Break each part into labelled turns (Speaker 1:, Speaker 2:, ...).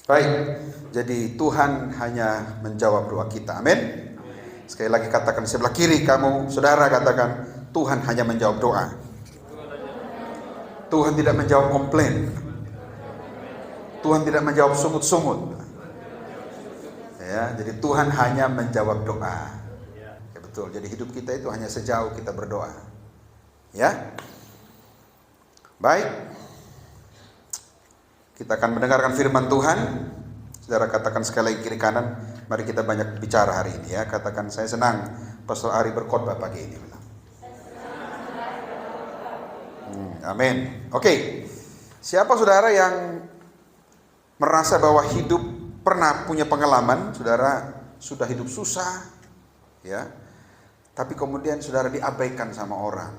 Speaker 1: Baik, jadi Tuhan hanya menjawab doa kita. Amin. Sekali lagi katakan sebelah kiri kamu, saudara, katakan Tuhan hanya menjawab doa. Tuhan tidak menjawab komplain. Tuhan tidak menjawab sungut-sungut. Ya, jadi Tuhan hanya menjawab doa. Ya, betul. Jadi hidup kita itu hanya sejauh kita berdoa. Ya. Baik. Kita akan mendengarkan firman Tuhan. Saudara katakan sekali lagi kiri kanan, mari kita banyak bicara hari ini ya. Katakan saya senang Pastor Ari berkhotbah pagi ini. Amin. Oke. Siapa saudara yang merasa bahwa hidup pernah punya pengalaman, saudara sudah hidup susah ya. Tapi kemudian saudara diabaikan sama orang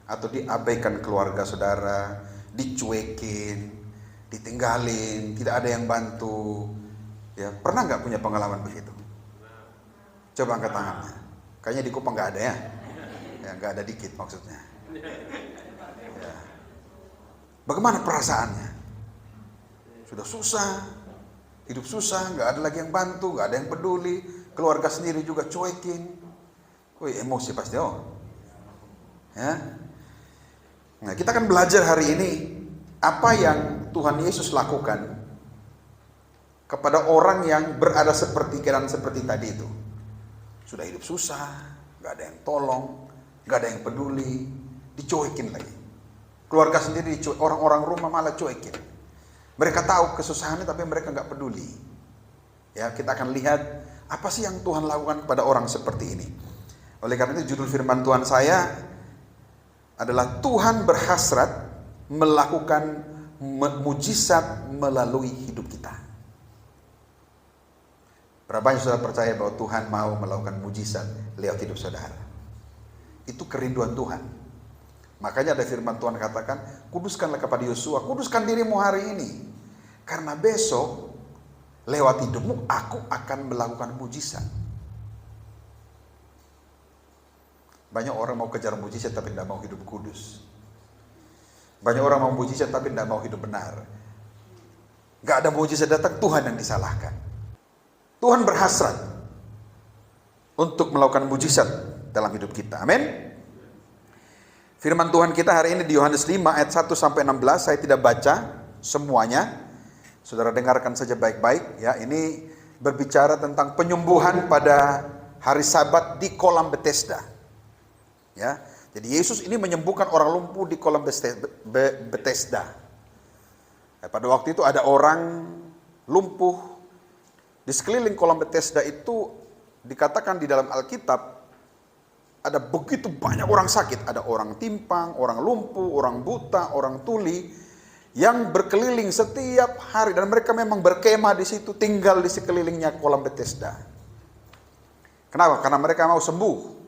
Speaker 1: atau diabaikan keluarga saudara, dicuekin, ditinggalin, tidak ada yang bantu. Ya, pernah nggak punya pengalaman begitu? Coba angkat tangannya. Kayaknya di Kupang nggak ada ya? Ya nggak ada dikit maksudnya. Ya. Bagaimana perasaannya? Sudah susah, hidup susah, nggak ada lagi yang bantu, nggak ada yang peduli, keluarga sendiri juga cuekin. Wih, emosi pasti Ya. Nah, kita akan belajar hari ini apa yang Tuhan Yesus lakukan kepada orang yang berada seperti keadaan seperti tadi itu. Sudah hidup susah, gak ada yang tolong, gak ada yang peduli, dicuekin lagi. Keluarga sendiri dicuekin, orang-orang rumah malah cuekin. Mereka tahu kesusahannya tapi mereka gak peduli. Ya, kita akan lihat apa sih yang Tuhan lakukan kepada orang seperti ini. Oleh karena itu judul firman Tuhan saya adalah Tuhan berhasrat melakukan mujizat melalui hidup kita. Berapa banyak saudara percaya bahwa Tuhan mau melakukan mujizat lewat hidup saudara? Itu kerinduan Tuhan. Makanya ada firman Tuhan katakan, kuduskanlah kepada Yosua, kuduskan dirimu hari ini. Karena besok lewat hidupmu aku akan melakukan mujizat. Banyak orang mau kejar mujizat tapi tidak mau hidup kudus. Banyak orang mau mujizat tapi tidak mau hidup benar. Gak ada mujizat datang, Tuhan yang disalahkan. Tuhan berhasrat untuk melakukan mujizat dalam hidup kita. Amin. Firman Tuhan kita hari ini di Yohanes 5 ayat 1 sampai 16. Saya tidak baca semuanya. Saudara dengarkan saja baik-baik ya. Ini berbicara tentang penyembuhan pada hari Sabat di kolam Bethesda. Ya. Jadi Yesus ini menyembuhkan orang lumpuh di kolam Bethesda. Ya, pada waktu itu ada orang lumpuh di sekeliling kolam Bethesda itu, dikatakan di dalam Alkitab ada begitu banyak orang sakit. Ada orang timpang, orang lumpuh, orang buta, orang tuli yang berkeliling setiap hari dan mereka memang berkemah di situ, tinggal di sekelilingnya kolam Bethesda. Kenapa? Karena mereka mau sembuh.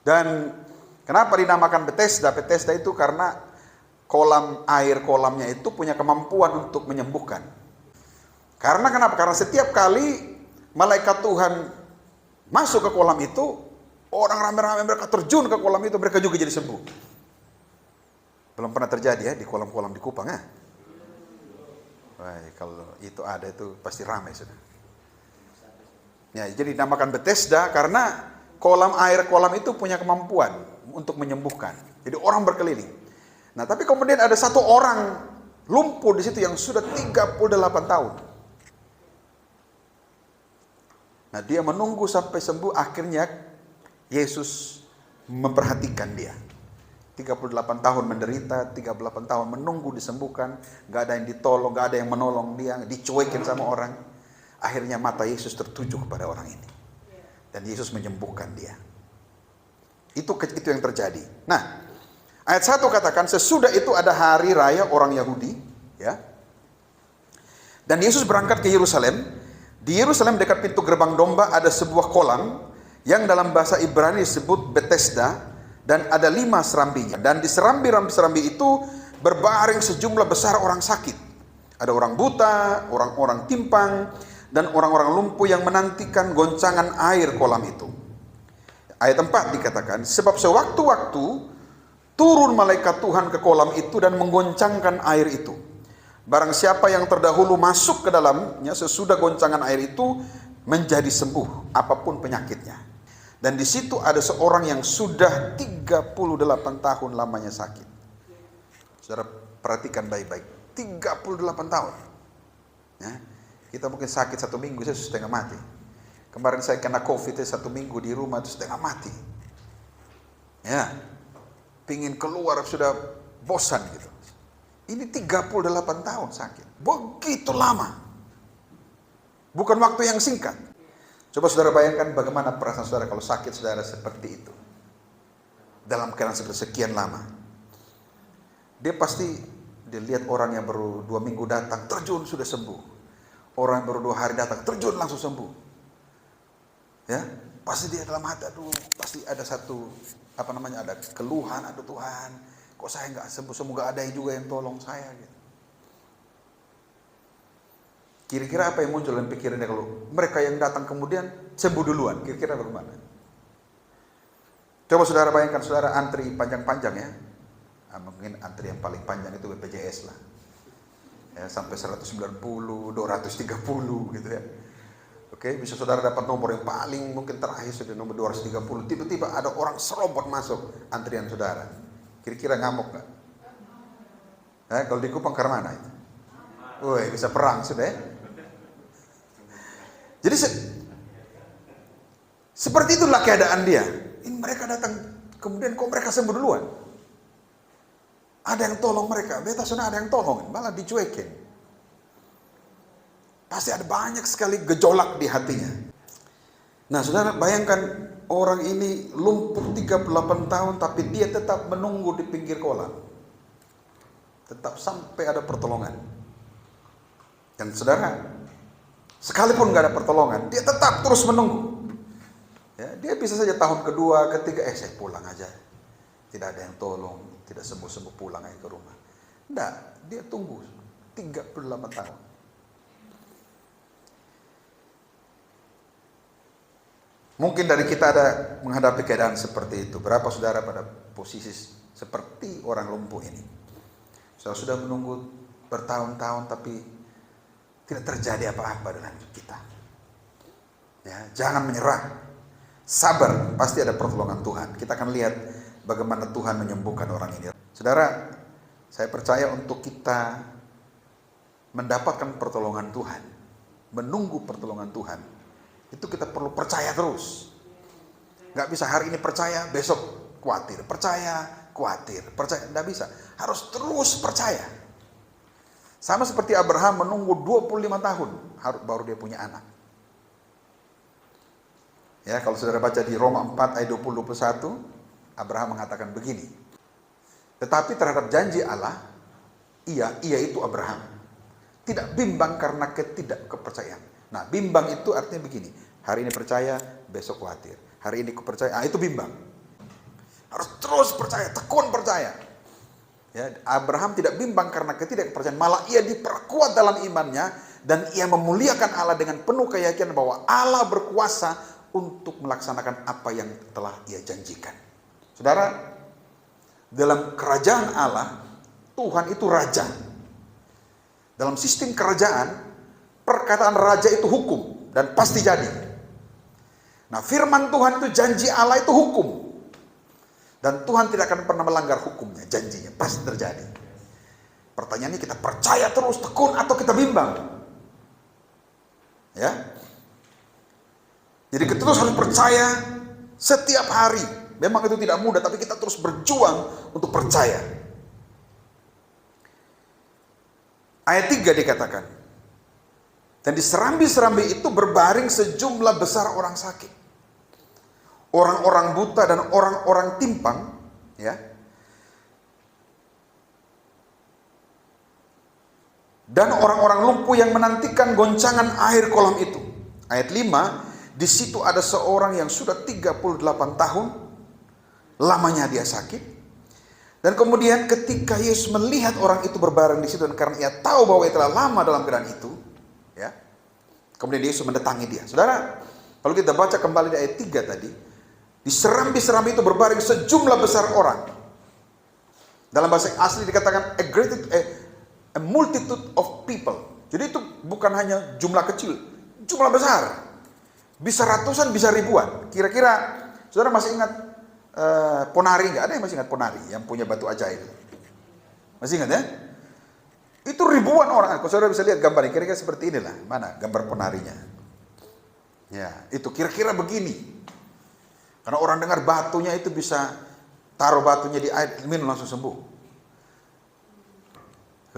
Speaker 1: Dan kenapa dinamakan Bethesda? Bethesda itu karena kolamnya itu punya kemampuan untuk menyembuhkan. Karena kenapa? Karena setiap kali malaikat Tuhan masuk ke kolam itu, orang ramai-ramai mereka terjun ke kolam itu, mereka juga jadi sembuh. Belum pernah terjadi ya di kolam-kolam di Kupang ya. Wah, kalau itu ada itu pasti ramai sudah. Ya, jadi dinamakan Bethesda karena kolam itu punya kemampuan untuk menyembuhkan. Jadi orang berkeliling. Nah, tapi kemudian ada satu orang lumpuh di situ yang sudah 38 tahun. Nah, dia menunggu sampai sembuh, akhirnya Yesus memperhatikan dia. 38 tahun menderita, 38 tahun menunggu disembuhkan, gak ada yang ditolong, gak ada yang menolong dia, dicuekin sama orang. Akhirnya mata Yesus tertuju kepada orang ini. Dan Yesus menyembuhkan dia. Itu yang terjadi. Nah, ayat 1 katakan, sesudah itu ada hari raya orang Yahudi, ya. Dan Yesus berangkat ke Yerusalem. Di Yerusalem dekat pintu gerbang domba ada sebuah kolam yang dalam bahasa Ibrani disebut Bethesda dan ada 5 serambinya. Dan di serambi itu berbaring sejumlah besar orang sakit. Ada orang buta, orang-orang timpang, dan orang-orang lumpuh yang menantikan goncangan air kolam itu. Ayat 4 dikatakan, sebab sewaktu-waktu turun malaikat Tuhan ke kolam itu dan menggoncangkan air itu. Barang siapa yang terdahulu masuk ke dalamnya sesudah goncangan air itu menjadi sembuh apapun penyakitnya. Dan di situ ada seorang yang sudah 38 tahun lamanya sakit. Saudara perhatikan baik-baik. 38 tahun. Ya, kita mungkin sakit 1 minggu saya sudah setengah mati. Kemarin saya kena COVID 1 minggu di rumah itu setengah mati. Ya, pingin keluar sudah bosan gitu. Ini 38 tahun sakit. Begitu lama. Bukan waktu yang singkat. Coba saudara bayangkan bagaimana perasaan saudara kalau sakit saudara seperti itu. Dalam keadaan sekian lama. Dia pasti lihat orang yang baru 2 minggu datang, terjun sudah sembuh. Orang yang baru 2 hari datang, terjun langsung sembuh. Ya, pasti dia dalam hati, aduh, pasti ada satu, ada keluhan, aduh Tuhan. Kok saya nggak sembuh, semoga ada juga yang tolong saya gitu. Kira-kira apa yang muncul dalam pikirannya kalau mereka yang datang kemudian sembuh duluan? Kira-kira bagaimana? Coba saudara bayangkan saudara antri panjang-panjang ya. Mungkin antri yang paling panjang itu BPJS lah. Ya, sampai 190, 230 gitu ya. Oke, bisa saudara dapat nomor yang paling mungkin terakhir sudah nomor 230. Tiba-tiba ada orang serobot masuk antrian saudara. Kira-kira ngamuk gak? Kalau di Kupang ke mana itu? Woi, bisa perang sudah ya. Jadi seperti itulah keadaan dia. Ini mereka datang, kemudian kok mereka sembuh duluan? Ada yang tolong mereka, beta sudah ada yang tolong, malah dicuekin. Pasti ada banyak sekali gejolak di hatinya. Nah saudara bayangkan orang ini lumpuh 38 tahun tapi dia tetap menunggu di pinggir kolam. Tetap sampai ada pertolongan. Dan saudara, sekalipun gak ada pertolongan, dia tetap terus menunggu. Ya, dia bisa saja tahun kedua, ketiga, saya pulang aja. Tidak ada yang tolong, tidak sembuh-sembuh pulang aja ke rumah. Enggak, dia tunggu 38 tahun. Mungkin dari kita ada menghadapi keadaan seperti itu. Berapa saudara pada posisi seperti orang lumpuh ini? Saudara sudah menunggu bertahun-tahun tapi tidak terjadi apa-apa dengan kita. Ya, jangan menyerah. Sabar, pasti ada pertolongan Tuhan. Kita akan lihat bagaimana Tuhan menyembuhkan orang ini. Saudara, saya percaya untuk kita mendapatkan pertolongan Tuhan, menunggu pertolongan Tuhan, itu kita perlu percaya terus. Gak bisa hari ini percaya, besok khawatir. Percaya, khawatir. Percaya, gak bisa. Harus terus percaya. Sama seperti Abraham menunggu 25 tahun baru dia punya anak. Ya, kalau saudara baca di Roma 4 ayat 20-21, Abraham mengatakan begini. Tetapi terhadap janji Allah, ia itu Abraham, tidak bimbang karena ketidakkepercayaan. Nah, bimbang itu artinya begini. Hari ini percaya, besok khawatir. Hari ini percaya, itu bimbang. Harus terus percaya, tekun percaya. Ya, Abraham tidak bimbang karena ketidakpercayaan, malah ia diperkuat dalam imannya dan ia memuliakan Allah dengan penuh keyakinan bahwa Allah berkuasa untuk melaksanakan apa yang telah ia janjikan. Saudara, dalam kerajaan Allah, Tuhan itu raja. Dalam sistem kerajaan, perkataan raja itu hukum dan pasti jadi. Nah, firman Tuhan itu janji Allah itu hukum. Dan Tuhan tidak akan pernah melanggar hukumnya, janjinya pasti terjadi. Pertanyaannya kita percaya terus tekun atau kita bimbang? Ya. Jadi kita terus harus percaya setiap hari. Memang itu tidak mudah, tapi kita terus berjuang untuk percaya. Ayat 3 dikatakan, dan di serambi-serambi itu berbaring sejumlah besar orang sakit. Orang-orang buta dan orang-orang timpang, ya. Dan orang-orang lumpuh yang menantikan goncangan air kolam itu. Ayat 5, di situ ada seorang yang sudah 38 tahun lamanya dia sakit. Dan kemudian ketika Yesus melihat orang itu berbaring di situ dan karena ia tahu bahwa ia telah lama dalam keadaan itu, ya. Kemudian Yesus mendatangi dia. Saudara, kalau kita baca kembali di ayat 3 tadi, di serambi-serambi itu berbaring sejumlah besar orang. Dalam bahasa asli dikatakan a A multitude of people. Jadi itu bukan hanya jumlah kecil, jumlah besar. Bisa ratusan, bisa ribuan. Kira-kira, saudara masih ingat Ponari nggak? Ada yang masih ingat Ponari yang punya batu ajaib? Masih ingat ya? Itu ribuan orang. Kalau saudara bisa lihat gambarnya, kira-kira seperti inilah. Mana gambar Ponarinya? Ya, itu kira-kira begini. Karena orang dengar batunya itu bisa taruh batunya di air, minum langsung sembuh.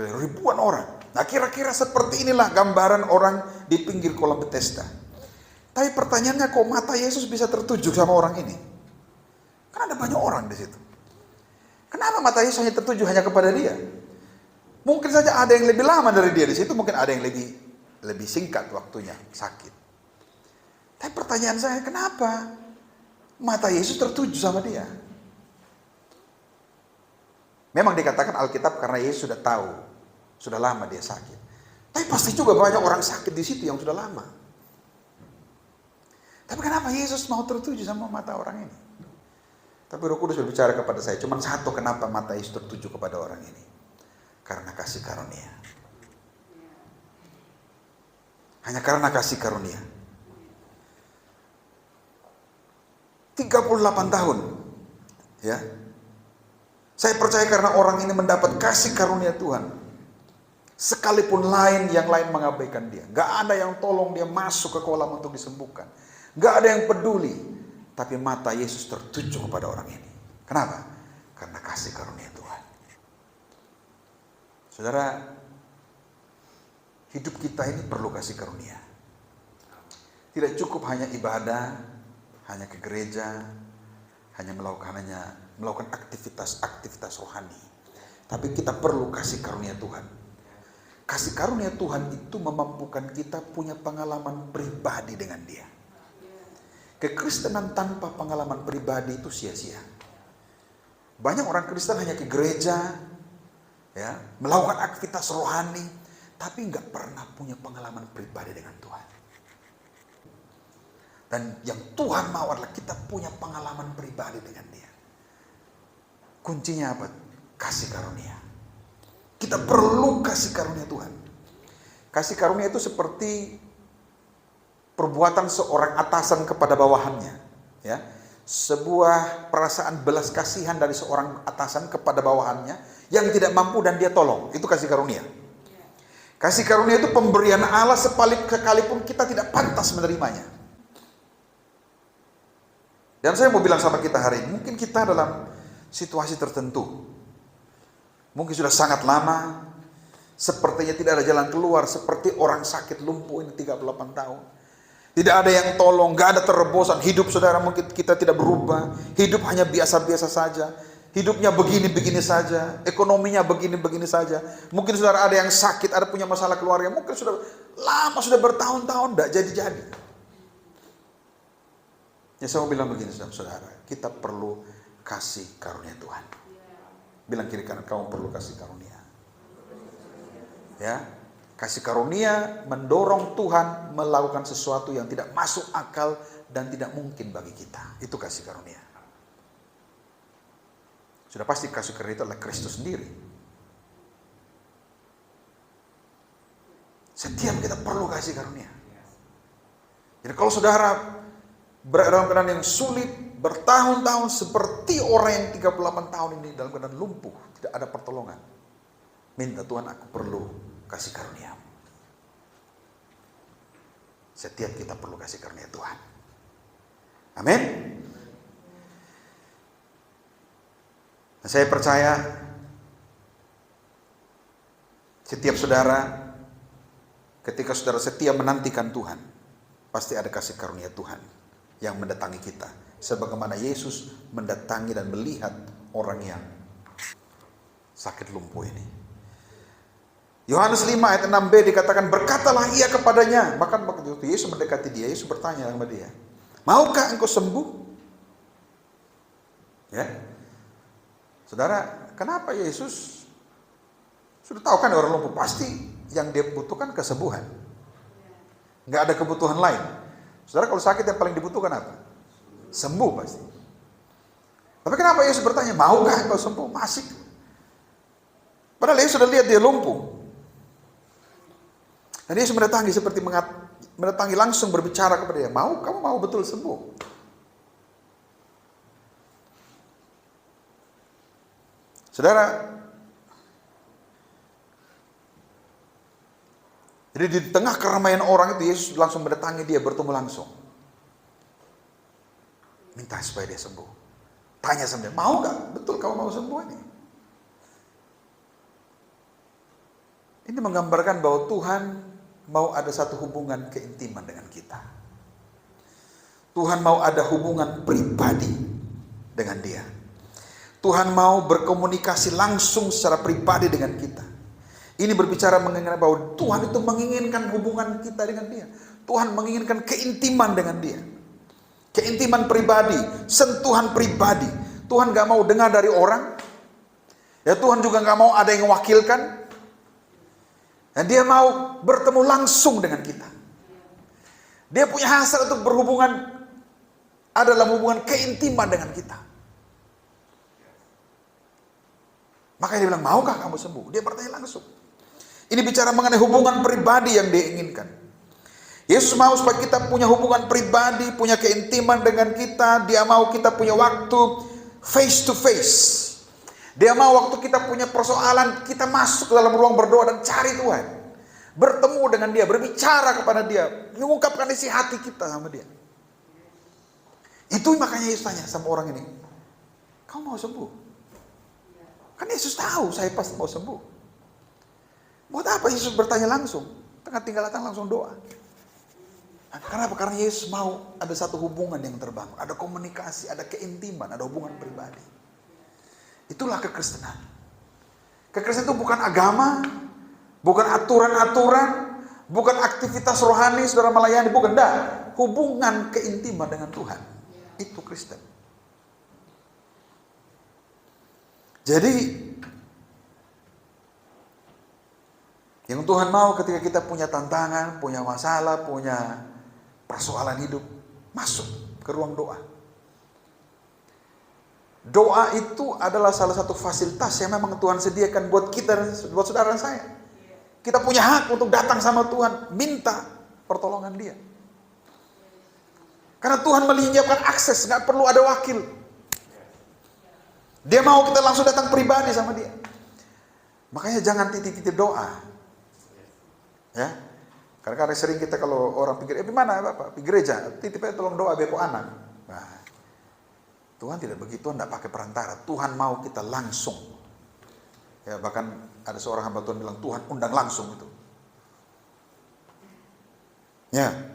Speaker 1: Ribuan orang. Nah, kira-kira seperti inilah gambaran orang di pinggir kolam Bethesda. Tapi pertanyaannya, kok mata Yesus bisa tertuju sama orang ini? Kan ada banyak orang di situ. Kenapa mata Yesus hanya tertuju hanya kepada dia? Mungkin saja ada yang lebih lama dari dia di situ, mungkin ada yang lebih singkat waktunya sakit. Tapi pertanyaan saya, kenapa mata Yesus tertuju sama dia? Memang dikatakan Alkitab karena Yesus sudah tahu, sudah lama dia sakit. Tapi pasti juga banyak orang sakit di situ yang sudah lama. Tapi kenapa Yesus mau tertuju sama mata orang ini? Tapi Roh Kudus berbicara kepada saya, cuma satu kenapa mata Yesus tertuju kepada orang ini. Karena kasih karunia. Hanya karena kasih karunia. 38 tahun. Ya. Saya percaya karena orang ini mendapat kasih karunia Tuhan. Sekalipun yang lain mengabaikan dia. Gak ada yang tolong dia masuk ke kolam untuk disembuhkan. Gak ada yang peduli. Tapi mata Yesus tertuju kepada orang ini. Kenapa? Karena kasih karunia Tuhan. Saudara, hidup kita ini perlu kasih karunia. Tidak cukup hanya ibadah, hanya ke gereja, hanya melakukan aktivitas rohani. Tapi kita perlu kasih karunia Tuhan. Kasih karunia Tuhan itu memampukan kita punya pengalaman pribadi dengan Dia. Kekristenan tanpa pengalaman pribadi itu sia-sia. Banyak orang Kristen hanya ke gereja, ya, melakukan aktivitas rohani, tapi nggak pernah punya pengalaman pribadi dengan Tuhan. Dan yang Tuhan mau adalah kita punya pengalaman pribadi dengan Dia. Kuncinya apa? Kasih karunia. Kita perlu kasih karunia Tuhan. Kasih karunia itu seperti perbuatan seorang atasan kepada bawahannya, ya. Sebuah perasaan belas kasihan dari seorang atasan kepada bawahannya yang tidak mampu dan dia tolong. Itu kasih karunia. Kasih karunia itu pemberian Allah sekalipun kita tidak pantas menerimanya. Dan saya mau bilang sama kita hari ini, mungkin kita dalam situasi tertentu. Mungkin sudah sangat lama, sepertinya tidak ada jalan keluar, seperti orang sakit lumpuh ini 38 tahun. Tidak ada yang tolong, gak ada terobosan. Hidup saudara mungkin kita tidak berubah. Hidup hanya biasa-biasa saja. Hidupnya begini-begini saja. Ekonominya begini-begini saja. Mungkin saudara ada yang sakit, ada punya masalah keluarga. Mungkin sudah lama, sudah bertahun-tahun, gak jadi-jadi. Ya saya mau bilang begini saudara. Kita perlu kasih karunia Tuhan. Bilang kiri kanan, kamu perlu kasih karunia. Ya. Kasih karunia mendorong Tuhan melakukan sesuatu yang tidak masuk akal dan tidak mungkin bagi kita. Itu kasih karunia. Sudah pasti kasih karunia itu adalah Kristus sendiri. Setiap kita perlu kasih karunia. Jadi kalau saudara berada dalam keadaan yang sulit, bertahun-tahun seperti orang yang 38 tahun ini dalam keadaan lumpuh, tidak ada pertolongan. Minta Tuhan, aku perlu kasih karunia. Setiap kita perlu kasih karunia Tuhan. Amin. Nah, saya percaya setiap saudara ketika saudara setia menantikan Tuhan, pasti ada kasih karunia Tuhan yang mendatangi kita. Sebagaimana Yesus mendatangi dan melihat orang yang sakit lumpuh ini. Yohanes 5 ayat 6b dikatakan, berkatalah ia kepadanya. Maka waktu Yesus mendekati dia, Yesus bertanya sama dia, maukah engkau sembuh? Ya, saudara, kenapa Yesus sudah tahu kan orang lumpuh pasti yang dia butuhkan kesembuhan. Nggak ada kebutuhan lain. Saudara, kalau sakit yang paling dibutuhkan apa? Sembuh pasti. Tapi kenapa Yesus bertanya, maukah engkau sembuh? Masih. Padahal Yesus sudah lihat dia lumpuh. Dan Yesus mendatangi seperti mendatangi langsung berbicara kepada dia. Kamu mau betul sembuh? Saudara, jadi di tengah keramaian orang itu Yesus langsung mendatangi dia, bertemu langsung. Minta supaya dia sembuh. Tanya sama dia, mau gak? Betul kamu mau sembuh ini? Ini menggambarkan bahwa Tuhan mau ada satu hubungan keintiman dengan kita. Tuhan mau ada hubungan pribadi dengan dia. Tuhan mau berkomunikasi langsung secara pribadi dengan kita. Ini berbicara mengenai bahwa Tuhan itu menginginkan hubungan kita dengan dia. Tuhan menginginkan keintiman dengan dia. Keintiman pribadi, sentuhan pribadi. Tuhan gak mau dengar dari orang. Ya Tuhan juga gak mau ada yang mewakilkan. Dan dia mau bertemu langsung dengan kita. Dia punya hasrat untuk berhubungan, adalah hubungan keintiman dengan kita. Makanya dia bilang, maukah kamu sembuh? Dia bertanya langsung. Ini bicara mengenai hubungan pribadi yang dia inginkan. Yesus mau supaya kita punya hubungan pribadi, punya keintiman dengan kita. Dia mau kita punya waktu face to face. Dia mau waktu kita punya persoalan, kita masuk ke dalam ruang berdoa dan cari Tuhan. Bertemu dengan dia, berbicara kepada dia, mengungkapkan isi hati kita sama dia. Itu makanya Yesus tanya sama orang ini, kamu mau sembuh? Kan Yesus tahu saya pasti mau sembuh. Buat apa Yesus bertanya langsung? Tengah tinggal datang langsung doa. Kenapa? Karena Yesus mau ada satu hubungan yang terbangun. Ada komunikasi, ada keintiman, ada hubungan pribadi. Itulah kekristenan. Kekristenan itu bukan agama, bukan aturan-aturan, bukan aktivitas rohani, saudara melayani, bukan. Hubungan keintiman dengan Tuhan. Itu Kristen. Jadi, yang Tuhan mau ketika kita punya tantangan, punya masalah, punya persoalan hidup, masuk ke ruang doa. Doa itu adalah salah satu fasilitas yang memang Tuhan sediakan buat kita, buat saudara dan saya. Kita punya hak untuk datang sama Tuhan, minta pertolongan dia. Karena Tuhan menyiapkan akses, nggak perlu ada wakil. Dia mau kita langsung datang pribadi sama dia. Makanya jangan titip-titip doa. Ya, karena sering kita kalau orang pikir, di mana Bapak? Di gereja, titip aja tolong doa bepo anak. Nah, Tuhan tidak begitu, Tuhan tidak pakai perantara. Tuhan mau kita langsung. Ya, bahkan ada seorang hamba Tuhan bilang, Tuhan undang langsung itu. Ya,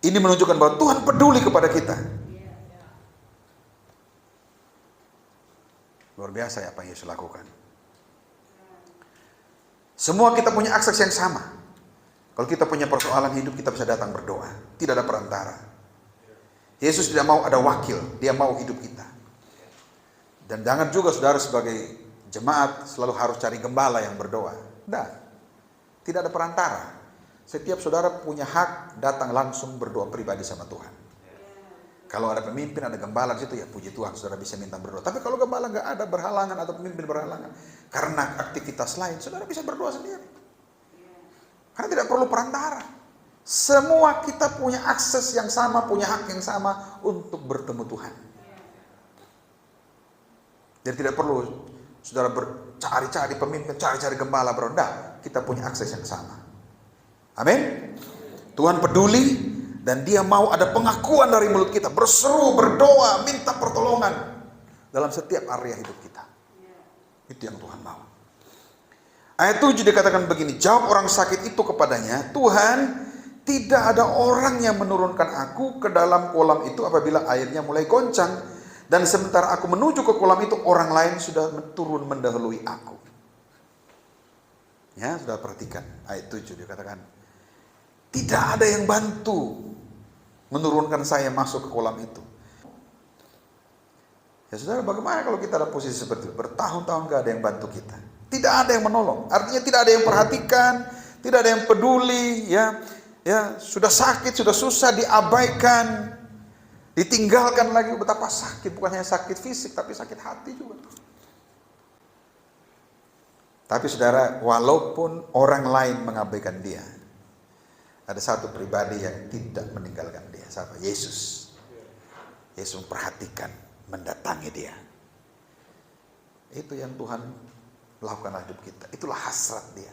Speaker 1: ini menunjukkan bahwa Tuhan peduli kepada kita. Luar biasa ya apa yang Yesus lakukan. Semua kita punya akses yang sama. Kalau kita punya persoalan hidup, kita bisa datang berdoa. Tidak ada perantara. Yesus tidak mau ada wakil, dia mau hidup kita. Dan jangan juga saudara sebagai jemaat selalu harus cari gembala yang berdoa. Tidak ada perantara. Setiap saudara punya hak datang langsung berdoa pribadi sama Tuhan. Kalau ada pemimpin, ada gembala di situ, ya puji Tuhan, saudara bisa minta berdoa. Tapi kalau gembala nggak ada, berhalangan atau pemimpin berhalangan karena aktivitas lain, saudara bisa berdoa sendiri. Karena tidak perlu perantara. Semua kita punya akses yang sama, punya hak yang sama untuk bertemu Tuhan. Jadi tidak perlu saudara cari-cari pemimpin, cari-cari gembala, beronda. Kita punya akses yang sama. Amin. Tuhan peduli dan dia mau ada pengakuan dari mulut kita. Berseru, berdoa, minta pertolongan dalam setiap area hidup kita. Itu yang Tuhan mau. Ayat 7 dikatakan begini, jawab orang sakit itu kepadanya, Tuhan, tidak ada orang yang menurunkan aku ke dalam kolam itu apabila airnya mulai goncang. Dan sementara aku menuju ke kolam itu, orang lain sudah turun mendahului aku. Ya, sudah perhatikan ayat 7 dikatakan, tidak ada yang bantu menurunkan saya masuk ke kolam itu. Ya saudara, bagaimana kalau kita ada posisi seperti itu? Bertahun-tahun gak ada yang bantu kita. Tidak ada yang menolong. Artinya tidak ada yang perhatikan, tidak ada yang peduli, ya sudah sakit, sudah susah, diabaikan, ditinggalkan lagi. Betapa sakit, bukan hanya sakit fisik, tapi sakit hati juga. Tapi saudara, walaupun orang lain mengabaikan dia, Ada satu pribadi yang tidak meninggalkan dia. Siapa? Yesus. Yesus memperhatikan, mendatangi dia. Itu yang Tuhan lakukan dalam hidup kita. Itulah hasrat dia.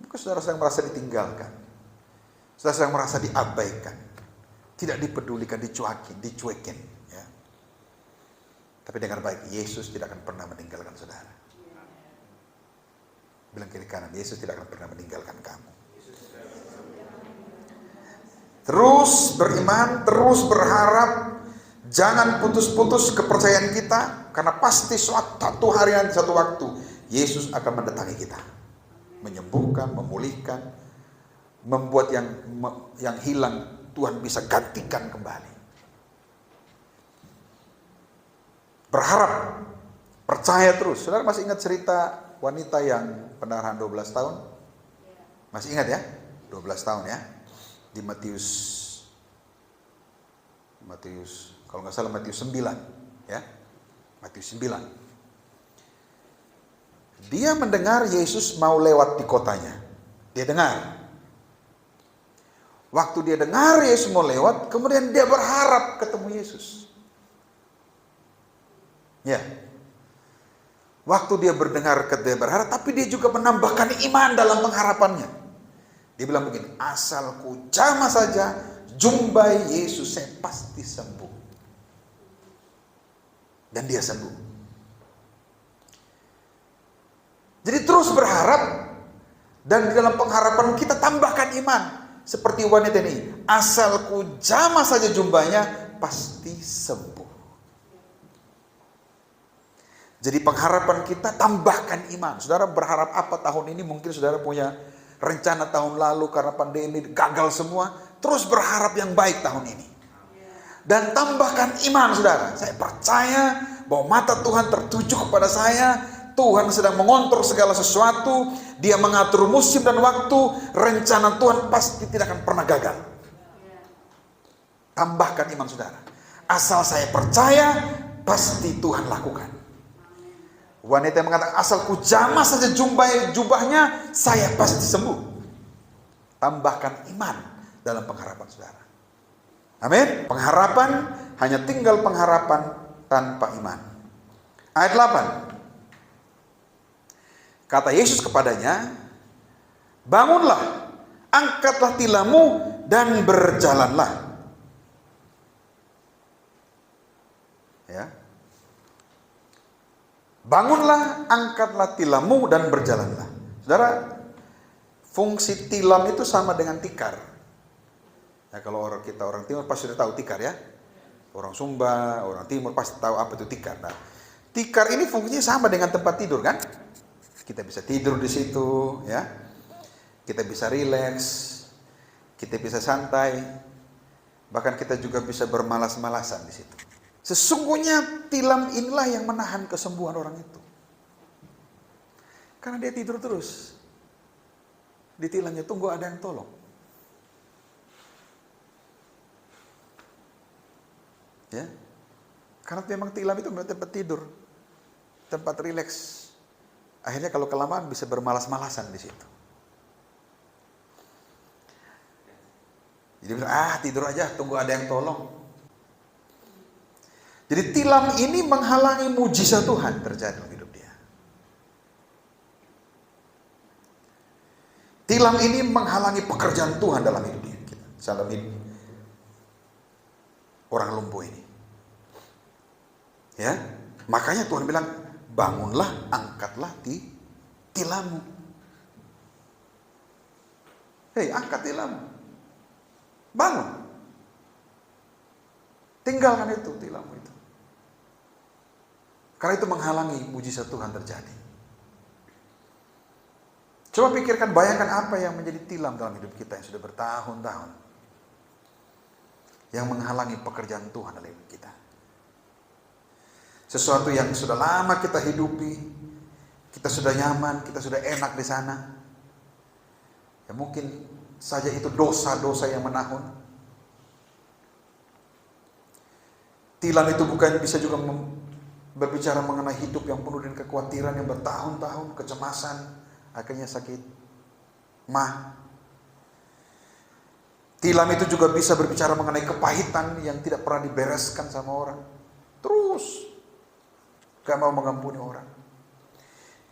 Speaker 1: Mungkin saudara sedang merasa ditinggalkan. Saudara sedang merasa diabaikan. Tidak dipedulikan, dicuekin. Ya. Tapi dengar baik, Yesus tidak akan pernah meninggalkan saudara. Bilang kiri kanan, Yesus tidak akan pernah meninggalkan kamu. Terus beriman, terus berharap, jangan putus-putus kepercayaan kita, karena pasti suatu hari nanti, satu waktu, Yesus akan mendatangi kita, menyembuhkan, memulihkan, membuat yang hilang Tuhan bisa gantikan kembali. Berharap, percaya terus. Saudara masih ingat cerita wanita yang pendarahan 12 tahun? Masih ingat ya? 12 tahun ya? Di Matius kalau nggak salah Matius 9 ya, Matius 9. Dia mendengar Yesus mau lewat di kotanya. Dia dengar. Waktu dia dengar Yesus mau lewat, kemudian dia berharap ketemu Yesus. Ya. Waktu dia dia berharap, tapi dia juga menambahkan iman dalam pengharapannya. Dia bilang begini, asalku jamah saja jumpai Yesus, saya pasti sembuh. Dan dia sembuh. Jadi terus berharap, dan di dalam pengharapan kita tambahkan iman. Seperti wanita ini, asalku jamah saja jumpanya, pasti sembuh. Jadi pengharapan kita tambahkan iman. Saudara berharap apa tahun ini? Mungkin saudara punya rencana tahun lalu karena pandemi gagal semua, terus berharap yang baik tahun ini. Dan tambahkan iman saudara. Saya percaya bahwa mata Tuhan tertuju kepada saya. Tuhan sedang mengontrol segala sesuatu. Dia mengatur musim dan waktu. Rencana Tuhan pasti tidak akan pernah gagal. Tambahkan iman saudara. Asal saya percaya, pasti Tuhan lakukan. Wanita yang mengatakan, asalku jamah saja jubahnya, saya pasti sembuh. Tambahkan iman dalam pengharapan saudara. Amin. Pengharapan, hanya tinggal pengharapan tanpa iman. Ayat 8. Kata Yesus kepadanya, bangunlah, angkatlah tilammu dan berjalanlah. Ya. Bangunlah, angkatlah tilammu dan berjalanlah. Saudara, fungsi tilam itu sama dengan tikar. Nah, kalau orang timur pasti sudah tahu tikar ya. Orang Sumba, orang timur pasti tahu apa itu tikar. Nah, tikar ini fungsinya sama dengan tempat tidur kan? Kita bisa tidur di situ ya. Kita bisa rileks, kita bisa santai. Bahkan kita juga bisa bermalas-malasan di situ. Sesungguhnya tilam inilah yang menahan kesembuhan orang itu. Karena dia tidur terus. Di tilamnya tunggu ada yang tolong. Ya. Karena memang tilam itu memang tempat tidur. Tempat rileks. Akhirnya kalau kelamaan bisa bermalas-malasan di situ. Jadi tidur aja, tunggu ada yang tolong. Jadi tilam ini menghalangi mujizat Tuhan terjadi dalam hidup dia. Tilam ini menghalangi pekerjaan Tuhan dalam hidup dia. Dalam hidup orang lumpuh ini. Ya, makanya Tuhan bilang, bangunlah, angkatlah tilammu. Hei, angkat tilammu. Bangun. Tinggalkan itu tilammu itu. Karena itu menghalangi mujizat Tuhan terjadi. Coba pikirkan, bayangkan apa yang menjadi tilam dalam hidup kita yang sudah bertahun-tahun. Yang menghalangi pekerjaan Tuhan dalam hidup kita. Sesuatu yang sudah lama kita hidupi, kita sudah nyaman, kita sudah enak di sana. Ya mungkin saja itu dosa-dosa yang menahun. Tilam itu bukan bisa juga berbicara mengenai hidup yang penuh dengan kekhawatiran yang bertahun-tahun, kecemasan, akhirnya sakit mah. Tilam itu juga bisa berbicara mengenai kepahitan yang tidak pernah dibereskan sama orang. Terus gak mau mengampuni orang.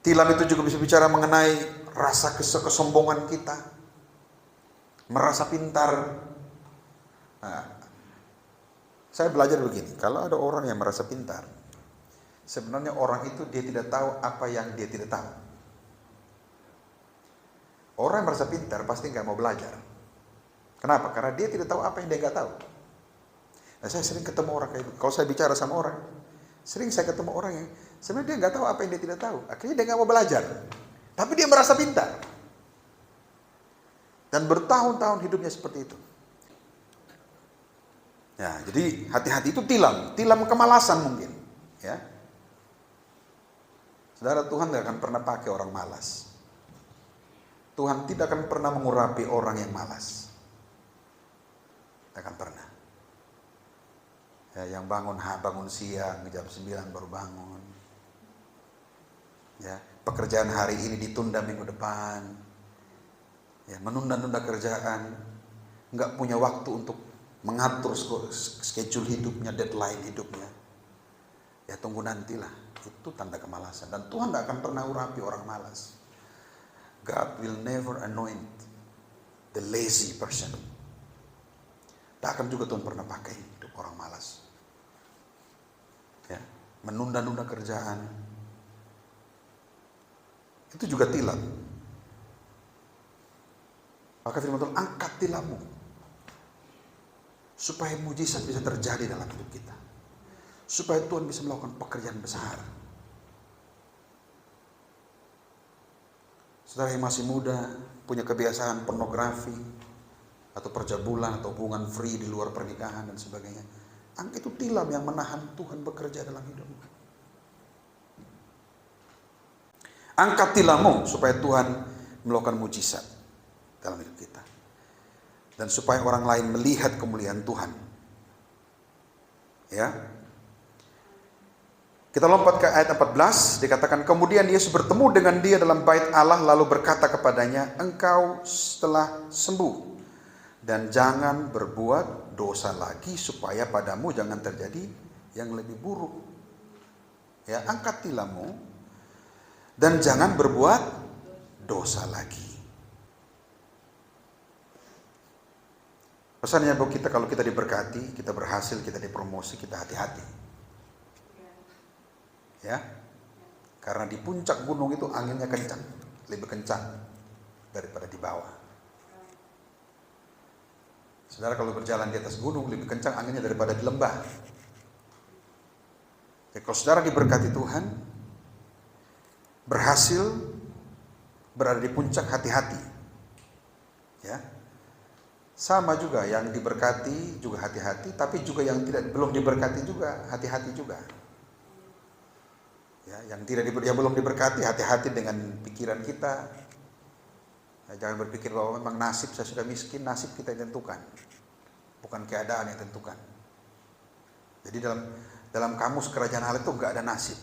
Speaker 1: Tilam itu juga bisa bicara mengenai rasa kesombongan kita. Merasa pintar. Nah, saya belajar begini, kalau ada orang yang merasa pintar, sebenarnya orang itu dia tidak tahu apa yang dia tidak tahu. Orang yang merasa pintar pasti gak mau belajar. Kenapa? Karena dia tidak tahu apa yang dia nggak tahu. Nah, saya sering ketemu orang kayak gitu. Kalau saya bicara sama orang, sering saya ketemu orang yang sebenarnya dia nggak tahu apa yang dia tidak tahu. Akhirnya dia nggak mau belajar. Tapi dia merasa pintar. Dan bertahun-tahun hidupnya seperti itu. Ya, jadi hati-hati itu tilam kemalasan mungkin. Ya, saudara, Tuhan tidak akan pernah pakai orang malas. Tuhan tidak akan pernah mengurapi orang yang malas. Akan pernah. Ya, yang bangun siang, jam 9 baru bangun. Ya, pekerjaan hari ini ditunda minggu depan. Ya, menunda-nunda kerjaan, nggak punya waktu untuk mengatur schedule hidupnya, deadline hidupnya. Ya, tunggu nantilah. Itu tanda kemalasan. Dan Tuhan tidak akan pernah urapi orang malas. God will never anoint the lazy person. Tak akan juga Tuhan pernah pakai hidup orang malas. Ya, menunda-nunda kerjaan. Itu juga tilam. Maka firman Tuhan, angkat tilammu. Supaya mujizat bisa terjadi dalam hidup kita. Supaya Tuhan bisa melakukan pekerjaan besar. Saudara yang masih muda, punya kebiasaan pornografi, atau perjabulan, atau hubungan free di luar pernikahan dan sebagainya. Itu tilam yang menahan Tuhan bekerja dalam hidupmu. Angkat tilammu supaya Tuhan melakukan mujizat dalam hidup kita. Dan supaya orang lain melihat kemuliaan Tuhan. Ya. Kita lompat ke ayat 14, dikatakan kemudian Yesus bertemu dengan dia dalam bait Allah lalu berkata kepadanya, engkau telah sembuh. Dan jangan berbuat dosa lagi supaya padamu jangan terjadi yang lebih buruk. Ya, angkat tilammu dan jangan berbuat dosa lagi. Pesannya buat kita, kalau kita diberkati, kita berhasil, kita dipromosi, kita hati-hati. Ya, karena di puncak gunung itu anginnya kencang, lebih kencang daripada di bawah. Saudara, kalau berjalan di atas gunung lebih kencang anginnya daripada di lembah. Jadi kalau saudara diberkati Tuhan, berhasil berada di puncak, hati-hati. Ya, sama juga yang diberkati juga hati-hati, tapi juga yang belum diberkati juga hati-hati juga. Ya, yang belum diberkati hati-hati dengan pikiran kita. Nah, jangan berpikir bahwa memang nasib saya sudah miskin, nasib kita yang tentukan, bukan keadaan yang tentukan. Jadi dalam kamus kerajaan Allah itu enggak ada nasib.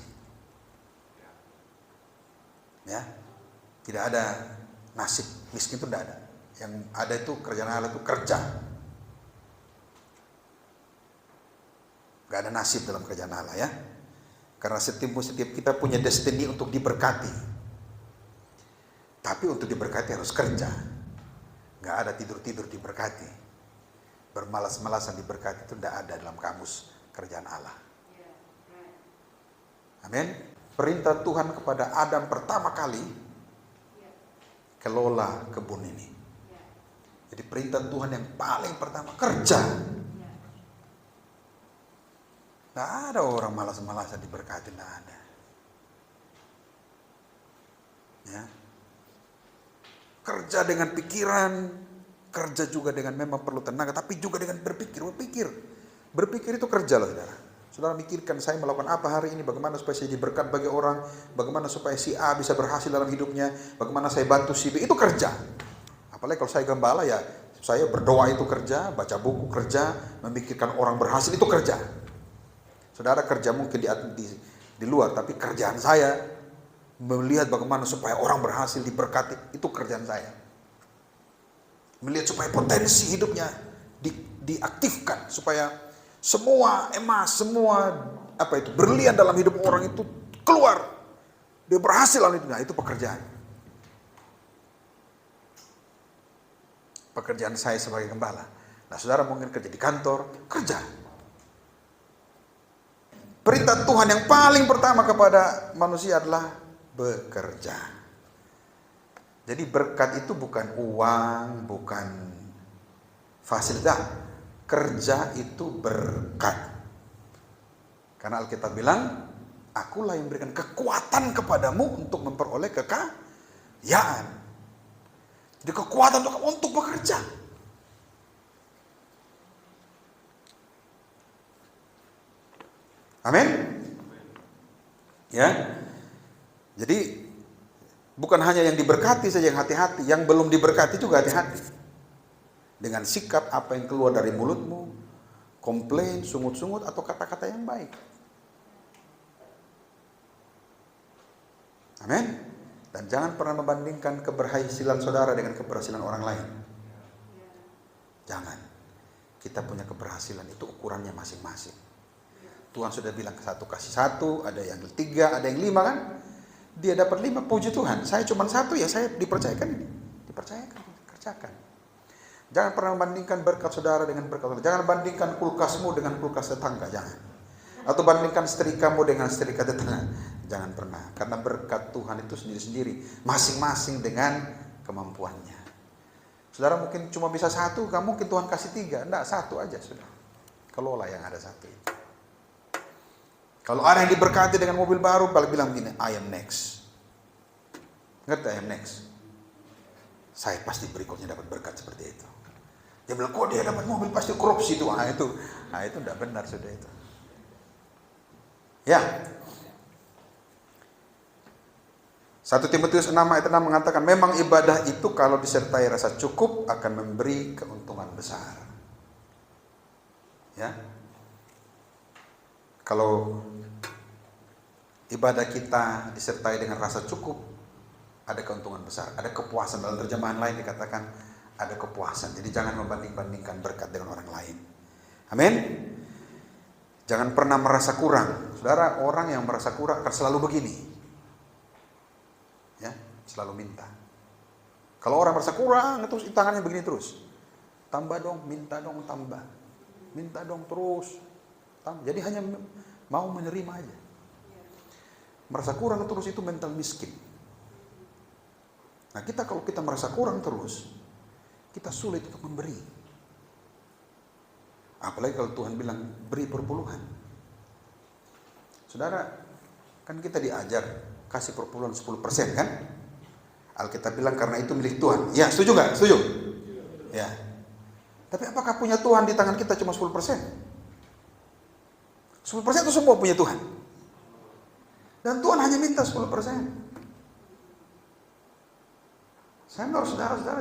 Speaker 1: Ya, tidak ada nasib, miskin itu tidak ada. Yang ada itu kerajaan Allah itu kerja. Enggak ada nasib dalam kerajaan Allah, ya. Karena setiap kita punya destiny untuk diberkati. Tapi untuk diberkati harus kerja. Nggak ada tidur-tidur diberkati. Bermalas-malasan diberkati itu tidak ada dalam kamus kerajaan Allah. Amin. Perintah Tuhan kepada Adam pertama kali, kelola kebun ini. Jadi perintah Tuhan yang paling pertama, kerja. Nggak ada orang malas-malasan diberkati, nggak ada. Ya. Kerja dengan pikiran, kerja juga dengan memang perlu tenaga, tapi juga dengan berpikir. Berpikir itu kerja loh, saudara. Saudara mikirkan, saya melakukan apa hari ini, bagaimana supaya saya diberkat bagi orang, bagaimana supaya si A bisa berhasil dalam hidupnya, bagaimana saya bantu si B, itu kerja. Apalagi kalau saya gembala, ya saya berdoa itu kerja, baca buku kerja, memikirkan orang berhasil itu kerja. Saudara kerja mungkin di luar, tapi kerjaan saya melihat bagaimana supaya orang berhasil diberkati, itu kerjaan saya. Melihat supaya potensi hidupnya diaktifkan, supaya semua emas, semua berlian dalam hidup orang itu keluar. Dia berhasil dalam hidupnya, itu pekerjaan. Pekerjaan saya sebagai gembala. Nah, saudara mungkin kerja di kantor, kerja. Perintah Tuhan yang paling pertama kepada manusia adalah bekerja. Jadi berkat itu bukan uang, bukan fasilitas. Kerja itu berkat. Karena Alkitab bilang, akulah yang memberikan kekuatan kepadamu untuk memperoleh kekayaan. Jadi kekuatan untuk bekerja. Amin. Ya. Jadi bukan hanya yang diberkati saja yang hati-hati, yang belum diberkati juga hati-hati. Dengan sikap apa yang keluar dari mulutmu, komplain, sungut-sungut, atau kata-kata yang baik. Amin. Dan jangan pernah membandingkan keberhasilan saudara dengan keberhasilan orang lain. Jangan. Kita punya keberhasilan itu ukurannya masing-masing. Tuhan sudah bilang satu kasih satu, ada yang 3, ada yang 5 kan? Dia dapat 5, puji Tuhan. Saya cuma 1, ya saya dipercayakan ini. Dipercayakan, kerjakan. Jangan pernah membandingkan berkat saudara dengan berkat saudara. Jangan bandingkan kulkasmu dengan kulkas tetangga, jangan. Atau bandingkan setrikamu dengan setrika tetangga. Jangan pernah. Karena berkat Tuhan itu sendiri-sendiri. Masing-masing dengan kemampuannya. Saudara mungkin cuma bisa 1, kamu mungkin Tuhan kasih 3. Enggak, 1 aja sudah. Kelola yang ada 1 itu. Kalau ada yang diberkati dengan mobil baru, balik bilang begini, I am next. Ngerti I am next? Saya pasti berikutnya dapat berkat seperti itu. Dia bilang, kok dia dapat mobil pasti korupsi itu. Nah itu tidak benar sudah itu. Ya. 1 Timotius 6 ayat 6 mengatakan, memang ibadah itu kalau disertai rasa cukup akan memberi keuntungan besar. Ya. Kalau ibadah kita disertai dengan rasa cukup, ada keuntungan besar, ada kepuasan. Dalam terjemahan lain dikatakan ada kepuasan. Jadi jangan membanding-bandingkan berkat dengan orang lain. Amin. Jangan pernah merasa kurang. Saudara, orang yang merasa kurang akan selalu begini. Ya, selalu minta. Kalau orang merasa kurang, terus tangannya begini terus. Tambah dong, minta dong, tambah. Minta dong terus. Jadi hanya mau menerima aja. Merasa kurang terus itu mental miskin. Nah kita kalau kita merasa kurang terus, kita sulit untuk memberi. Apalagi kalau Tuhan bilang beri perpuluhan. Saudara, kan kita diajar kasih perpuluhan 10% kan? Alkitab bilang karena itu milik Tuhan. Ya, setuju nggak? Setuju? Ya. Tapi apakah punya Tuhan di tangan kita cuma 10%? 10% itu semua punya Tuhan. Dan Tuhan hanya minta 10%. Saya menurut saudara-saudara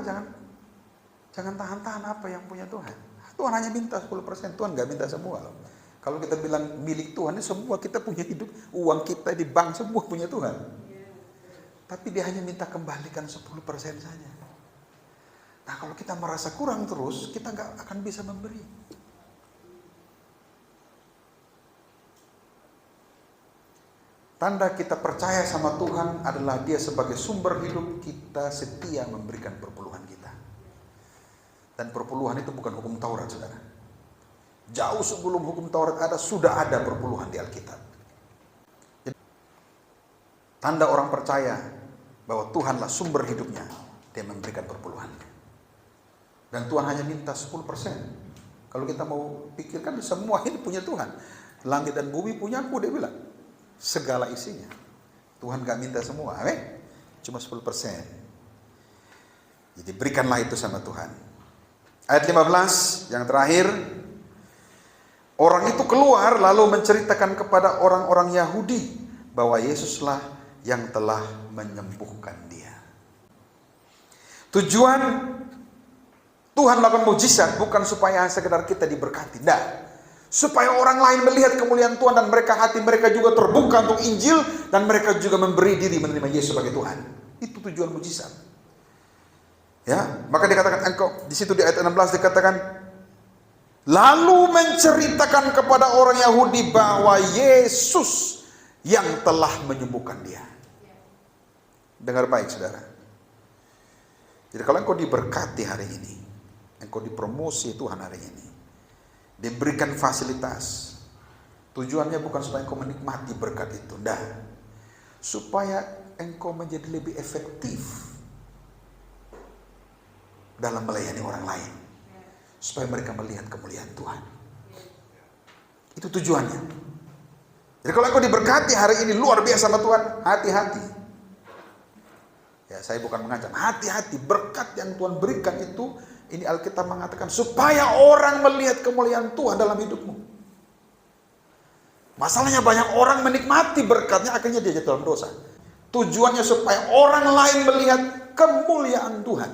Speaker 1: jangan tahan-tahan apa yang punya Tuhan. Tuhan hanya minta 10%, Tuhan nggak minta semua loh. Kalau kita bilang milik Tuhan, ini semua kita punya hidup, uang kita di bank semua punya Tuhan. Tapi dia hanya minta kembalikan 10% saja. Nah kalau kita merasa kurang terus, kita nggak akan bisa memberi. Tanda kita percaya sama Tuhan adalah Dia sebagai sumber hidup, kita setia memberikan perpuluhan kita. Dan perpuluhan itu bukan hukum Taurat, saudara. Jauh sebelum hukum Taurat ada, sudah ada perpuluhan di Alkitab. Jadi, tanda orang percaya bahwa Tuhanlah sumber hidupnya, Dia memberikan perpuluhannya. Dan Tuhan hanya minta 10%. Kalau kita mau pikirkan, semua ini punya Tuhan. Langit dan bumi punyaku, Dia bilang. Segala isinya. Tuhan gak minta semua, amin? Cuma 10%. Jadi berikanlah itu sama Tuhan. Ayat 15 yang terakhir, orang itu keluar lalu menceritakan kepada orang-orang Yahudi bahwa Yesuslah yang telah menyembuhkan dia. Tujuan Tuhan melakukan mujizat bukan supaya sekedar kita diberkati, tidak. Supaya orang lain melihat kemuliaan Tuhan dan hati mereka juga terbuka untuk Injil dan mereka juga memberi diri menerima Yesus sebagai Tuhan. Itu tujuan mujizat. Ya, maka dikatakan engkau di situ di ayat 16 dikatakan lalu menceritakan kepada orang Yahudi bahwa Yesus yang telah menyembuhkan dia. Dengar baik saudara. Jadi kalau engkau diberkati hari ini, engkau dipromosi Tuhan hari ini, diberikan fasilitas, tujuannya bukan supaya engkau menikmati berkat itu, enggak. Supaya engkau menjadi lebih efektif dalam melayani orang lain, supaya mereka melihat kemuliaan Tuhan. Itu tujuannya. Jadi kalau engkau diberkati hari ini luar biasa sama Tuhan, hati-hati. Ya, saya bukan mengancam, hati-hati. Berkat yang Tuhan berikan itu, ini Alkitab mengatakan supaya orang melihat kemuliaan Tuhan dalam hidupmu. Masalahnya banyak orang menikmati berkatnya, akhirnya dia jatuh dalam dosa. Tujuannya supaya orang lain melihat kemuliaan Tuhan.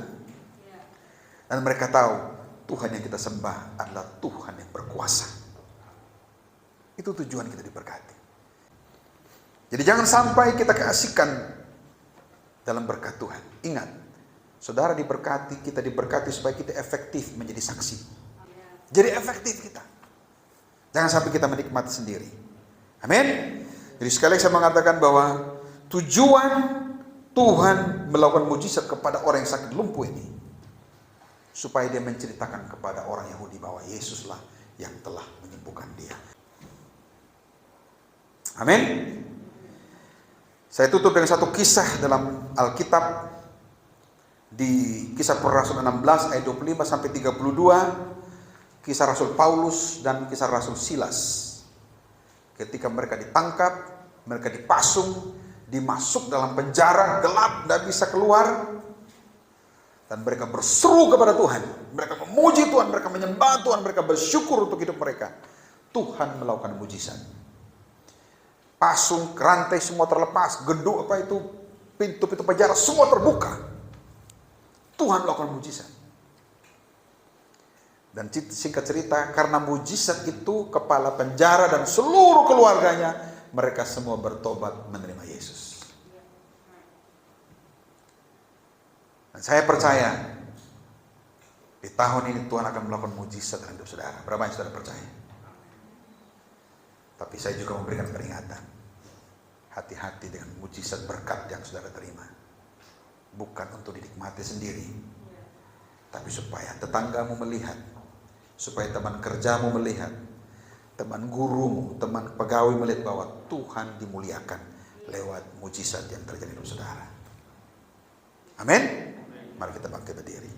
Speaker 1: Dan mereka tahu Tuhan yang kita sembah adalah Tuhan yang berkuasa. Itu tujuan kita diberkati. Jadi jangan sampai kita keasikan dalam berkat Tuhan. Ingat, saudara diberkati, kita diberkati supaya kita efektif menjadi saksi. Jadi efektif kita. Jangan sampai kita menikmati sendiri. Amin. Jadi sekali lagi saya mengatakan bahwa tujuan Tuhan melakukan mujizat kepada orang yang sakit lumpuh ini, supaya dia menceritakan kepada orang Yahudi bahwa Yesuslah yang telah menyembuhkan dia. Amin. Saya tutup dengan satu kisah dalam Alkitab di Kisah Para Rasul 16 ayat 25 sampai 32, kisah Rasul Paulus dan kisah Rasul Silas. Ketika mereka ditangkap, mereka dipasung, dimasuk dalam penjara gelap, tidak bisa keluar. Dan mereka berseru kepada Tuhan. Mereka memuji Tuhan, mereka menyembah Tuhan, mereka bersyukur untuk hidup mereka. Tuhan melakukan mujizat. Pasung, rantai semua terlepas, gedung pintu-pintu penjara semua terbuka. Tuhan melakukan mujizat. Dan singkat cerita, karena mujizat itu kepala penjara dan seluruh keluarganya, mereka semua bertobat menerima Yesus. Dan saya percaya di tahun ini Tuhan akan melakukan mujizat dalam hidup saudara. Berapa yang saudara percaya? Tapi saya juga memberikan peringatan. Hati-hati dengan mujizat berkat yang saudara terima. Bukan untuk dinikmati sendiri, tapi supaya tetanggamu melihat, supaya teman kerjamu melihat, teman gurumu, teman pegawai melihat bahwa Tuhan dimuliakan lewat mujizat yang terjadi dalam saudara. Amin. Mari kita bangkit berdiri.